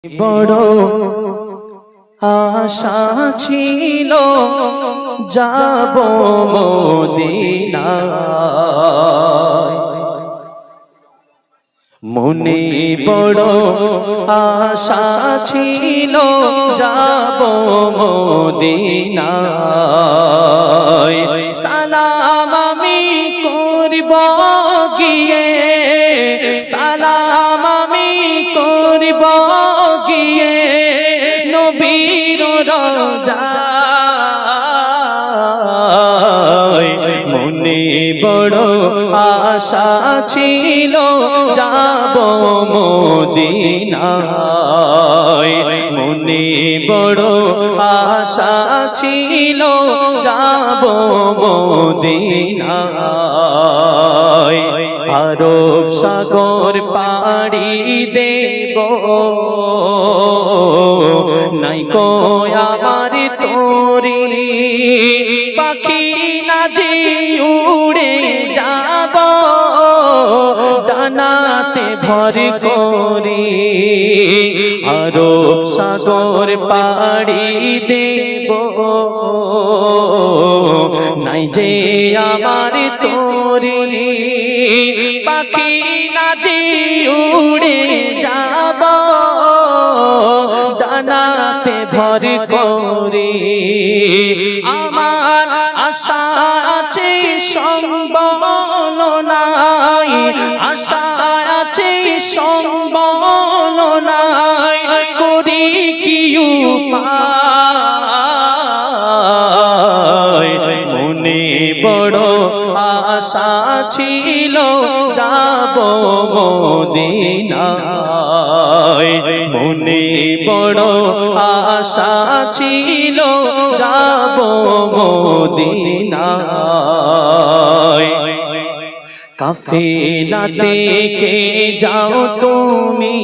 বড় আশা ছিল যাব মদিনায়, মনে বড় আশা ছিল যাব মদিনায়। সালাম আমি করব গিয়ে, সালাম আমি করব গিয়ে নবীর রওজায়। মনে বড় আশা ছিল যাব মদিনায়, মনে বড় আশা ছিল যাব মদিনায়। আরব সাগর পাড়ি দেব, নাই কো আমার তোরি পাখি না যে উড়ে যাব ডানাতে ভর করি। আরব সাগর পাড়ি দেব, নাই যে আমার তোরি পাখি না যে উড়ে যাব ডানাতে ভর করি। আমার আশা আছে সম্বল নাই, আশা আছে সম্বল নাই, করি কি উপায়। মনে বড় আশা ছিল যাব মদিনায়, মনে বড় আশা ছিল যাব মদিনায়। কাফেলাতে কে যাও তুমি,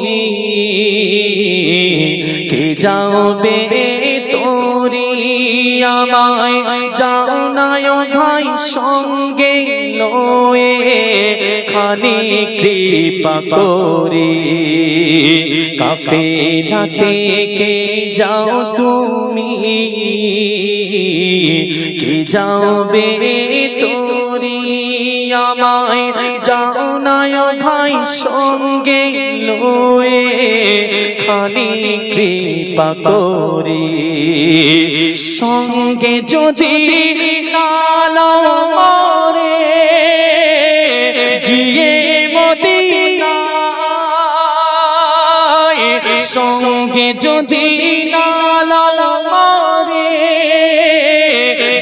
কে যাবে তোরি আমায় যাও না ভাই সঙ্গে লয়ে খানি কৃপা করি। কাফেলাতে কে যাও তুমি, কে যাবে তোরি আমায় যাও না ভাই সঙ্গে লয়ে খানি কৃপা করি। সঙ্গে যদি নালো মরে গিয়ে মদিনায়, সঙ্গে যদি নালো মরে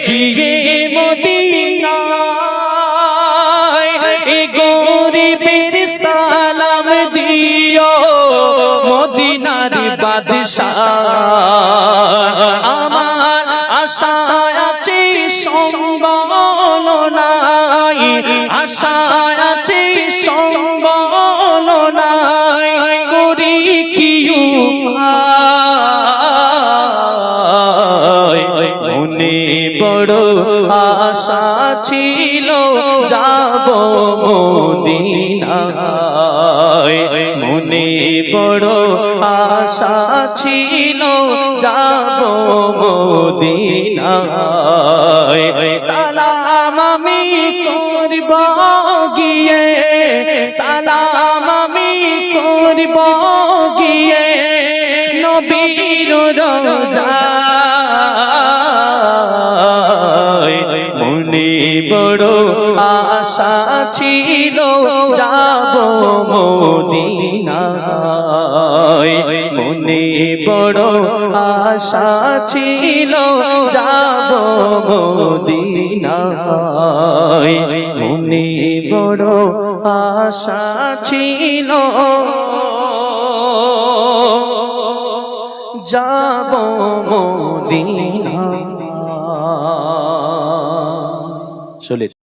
গিয়ে মদিনায়, এ গরিবের সালাম দিও মদিনার বাদশাহ। আমার আশা আছে সম্বল নাই, আশা আছে সম্বল নাই, করি কি উপায়। মনে বড় আশা ছিল যাব মদিনায়, মনে বড় আশা ছিল যাব মদিনায়। সালাম আমি করব গিয়ে, সালাম আমি করব গিয়ে নবীর রওজায়। মনে বড় আশা ছিল যাব মদিনায়, মনে বড় আশা ছিল যাব মদিনায়, মনে বড় আশা ছিল যাব মদিনায়।